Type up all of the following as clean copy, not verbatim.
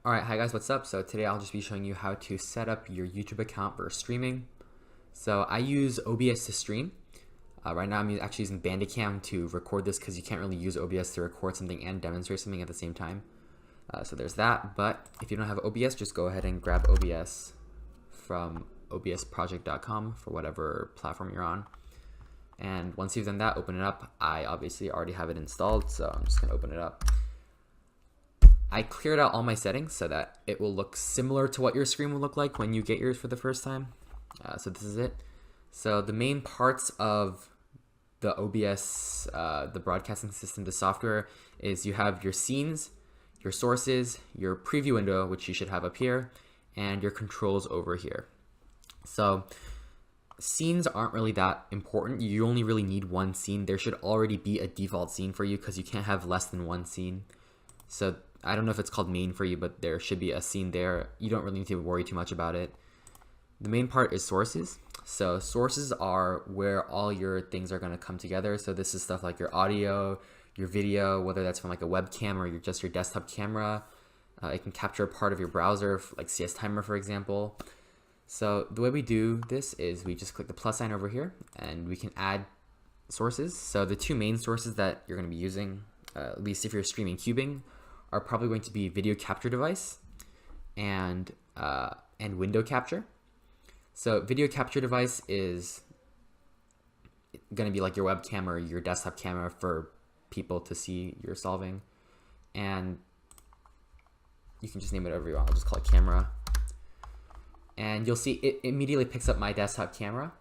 Alright, hi guys, what's up? So today I'll just be showing you how to set up your YouTube account for streaming. So I use OBS to stream. Right now I'm actually using Bandicam to record this because you can't really use OBS to record something and demonstrate something at the same time. So there's that, but if you don't have OBS, just go ahead and grab OBS from obsproject.com for whatever platform you're on. And once you've done that, open it up. I obviously already have it installed, so I'm just gonna open it up. I cleared out all my settings so that it will look similar to what your screen will look like when you get yours for the first time. So this is it. So the main parts of the OBS, the broadcasting system, the software, is you have your scenes, your sources, your preview window, which you should have up here, and your controls over here. So scenes aren't really that important. You only really need one scene. There should already be a default scene for you because you can't have less than one scene. So I don't know if it's called main for you, but there should be a scene there. You don't really need to worry too much about it. The main part is sources. So sources are where all your things are going to come together. So this is stuff like your audio, your video, whether that's from like a webcam or just your desktop camera. It can capture a part of your browser, like CS Timer, for example. So the way we do this is we just click the plus sign over here and we can add sources. So the two main sources that you're going to be using, at least if you're streaming cubing, are probably going to be video capture device and window capture. So video capture device is going to be like your webcam or your desktop camera for people to see you're solving, and you can just name it whatever you want. I'll just call it camera, and you'll see it immediately picks up my desktop camera.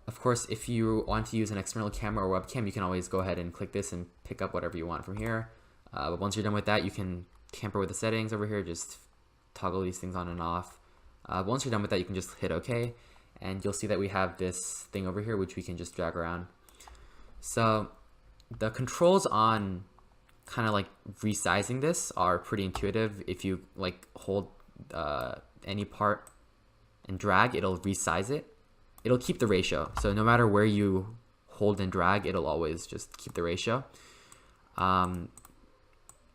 Of course, if you want to use an external camera or webcam, you can always go ahead and click this and pick up whatever you want from here. But once you're done with that, you can tamper with the settings over here, just toggle these things on and off. Once you're done with that, you can just hit OK, and you'll see that we have this thing over here, which we can just drag around. So the controls on kind of like resizing this are pretty intuitive. If you like hold any part and drag, it'll resize it. It'll keep the ratio. So no matter where you hold and drag, it'll always just keep the ratio.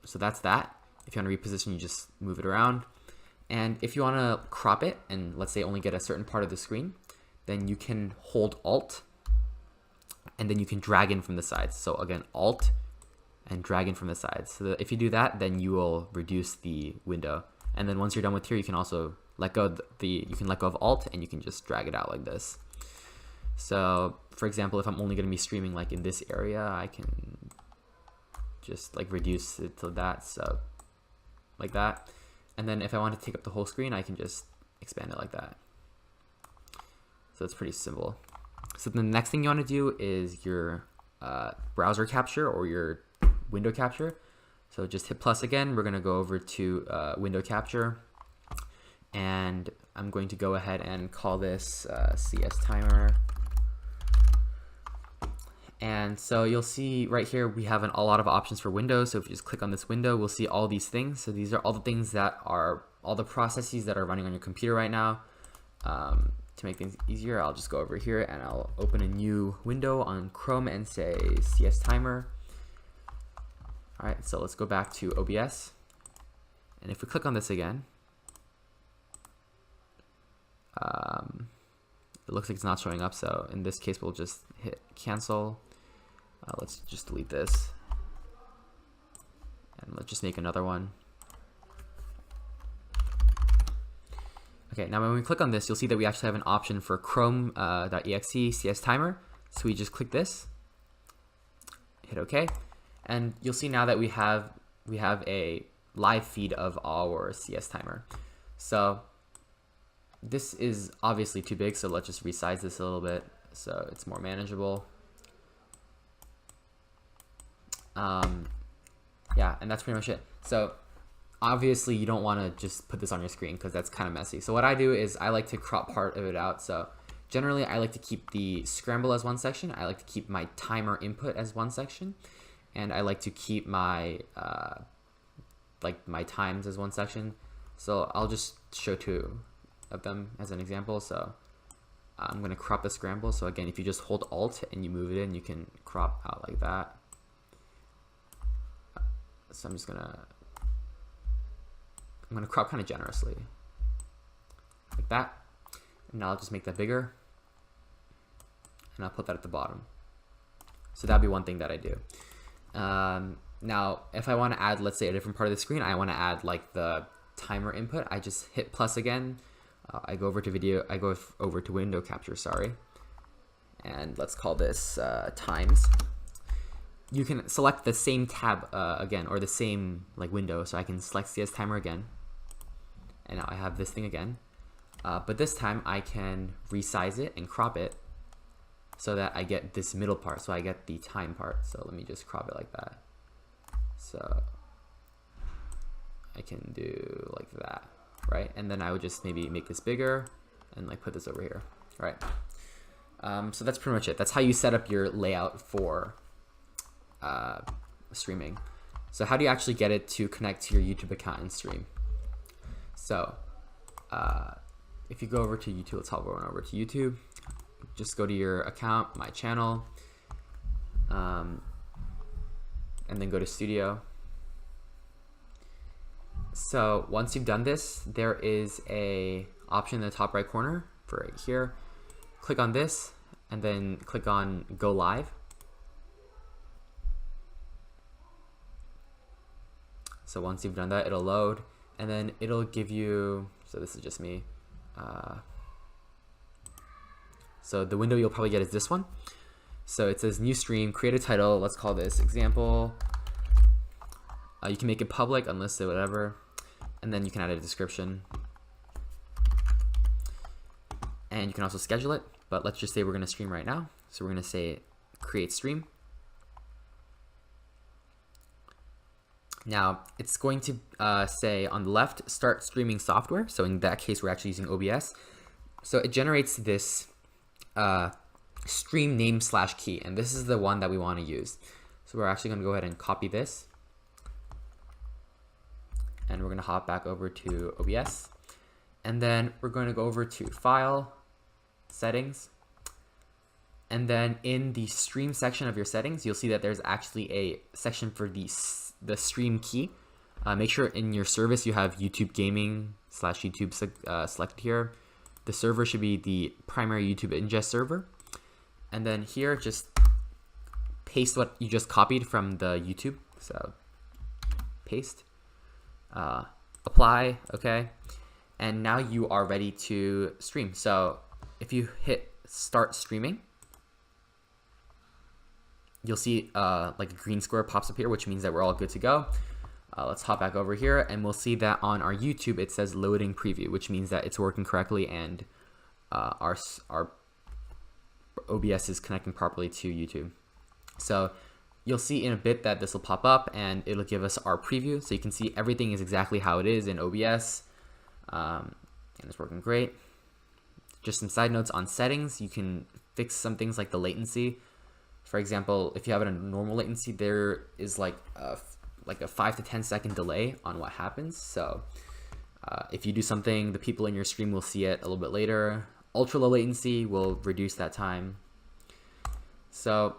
So that's that. If you want to reposition, you just move it around. And if you want to crop it and let's say only get a certain part of the screen, then you can hold Alt and then you can drag in from the sides. So again, Alt and drag in from the sides. So that if you do that, then you will reduce the window. And then once you're done with here, you can also let go of you can let go of Alt and you can just drag it out like this. So for example, if I'm only going to be streaming like in this area, I can just like reduce it to that, so like that. And then if I want to take up the whole screen, I can just expand it like that. So it's pretty simple. So the next thing you want to do is your browser capture or your window capture. So just hit plus again. We're going to go over to window capture, and I'm going to go ahead and call this CS Timer. And so you'll see right here we have a lot of options for Windows. So if you just click on this window, we'll see all these things. So these are all the things that are all the processes that are running on your computer right now. To make things easier, I'll just go over here and I'll open a new window on Chrome and say CS Timer. All right, so let's go back to OBS. And if we click on this again, it looks like it's not showing up. So in this case, we'll just hit cancel. Let's just delete this and let's just make another one. Okay, now when we click on this, you'll see that we actually have an option for Chrome.exe CS Timer. So we just click this, hit OK, and you'll see now that we have a live feed of our CS Timer. So this is obviously too big, so let's just resize this a little bit so it's more manageable. Yeah, and that's pretty much it. So obviously you don't want to just put this on your screen because that's kind of messy. So what I do is I like to crop part of it out. So generally I like to keep the scramble as one section. I like to keep my timer input as one section, and I like to keep my like my times as one section. So I'll just show two of them as an example. So I'm going to crop the scramble. So again, if you just hold Alt and you move it in, you can crop out like that. So I'm just going to I'm going to crop kind of generously, like that. And now I'll just make that bigger, and I'll put that at the bottom. So that'd be one thing that I do. Now, if I want to add, let's say, a different part of the screen, I want to add like the timer input. I just hit plus again. I go over to video. I go over to window capture. Sorry, and let's call this times. You can select the same tab again, or the same like window. So I can select CS timer again, and now I have this thing again. But this time I can resize it and crop it so that I get this middle part. So I get the time part. So let me just crop it like that. So I can do like that, right? And then I would just maybe make this bigger and like put this over here, right? So that's pretty much it. That's how you set up your layout for streaming. So how do you actually get it to connect to your YouTube account and stream? So if you go over to YouTube, let's hop over to YouTube. Just go to your account, my channel, and then go to Studio. So once you've done this, there is a option in the top right corner for right here. Click on this and then click on Go Live. So once you've done that, it'll load, and then it'll give you, so this is just me. So the window you'll probably get is this one. So it says new stream, create a title. Let's call this example. You can make it public, unlisted, whatever. And then you can add a description. And you can also schedule it, but let's just say we're gonna stream right now. So we're gonna say create stream. Now it's going to say on the left, start streaming software. So in that case, we're actually using OBS. So it generates this stream name / key, and this is the one that we want to use. So we're actually going to go ahead and copy this, and we're going to hop back over to OBS, and then we're going to go over to File, Settings, and then in the stream section of your settings, you'll see that there's actually a section for the stream key. Make sure in your service you have YouTube Gaming / YouTube selected here. The server should be the primary YouTube ingest server. And then here, just paste what you just copied from the YouTube. So paste, apply, okay. And now you are ready to stream. So if you hit start streaming, you'll see like a green square pops up here, which means that we're all good to go. Let's hop back over here, and we'll see that on our YouTube it says loading preview, which means that it's working correctly and our OBS is connecting properly to YouTube. So you'll see in a bit that this will pop up and it'll give us our preview, so you can see everything is exactly how it is in OBS, and it's working great. Just some side notes on settings: you can fix some things like the latency. For example, if you have it in normal latency, there is like a 5 to 10 second delay on what happens. So if you do something, the people in your stream will see it a little bit later. Ultra low latency will reduce that time. So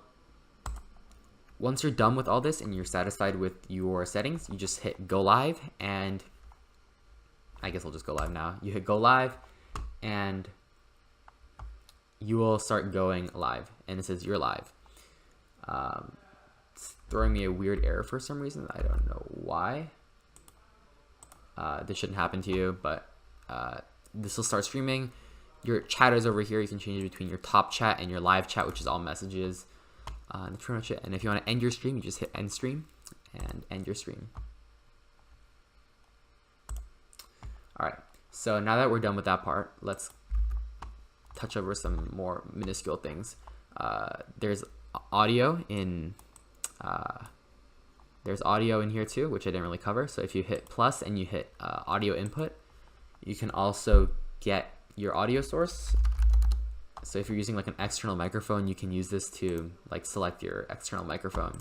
once you're done with all this and you're satisfied with your settings, you just hit go live, and I guess I'll just go live now. You hit go live and you will start going live, and it says you're live. It's throwing me a weird error for some reason. I don't know why. This shouldn't happen to you, but this will start streaming. Your chat is over here. You can change it between your top chat and your live chat, which is all messages. That's pretty much it. And if you want to end your stream, you just hit end stream and end your stream. All right. So now that we're done with that part, let's touch over some more minuscule things. There's audio in here too, which I didn't really cover. So if you hit plus and you hit audio input, you can also get your audio source. So if you're using like an external microphone, you can use this to like select your external microphone.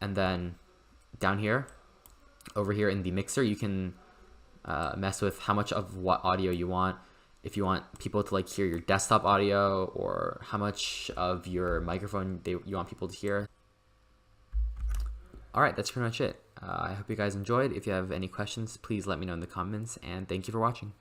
And then down here, over here in the mixer, you can mess with how much of what audio you want. If you want people to like hear your desktop audio, or how much of your microphone you want people to hear. All right, that's pretty much it. I hope you guys enjoyed. If you have any questions, please let me know in the comments, and thank you for watching.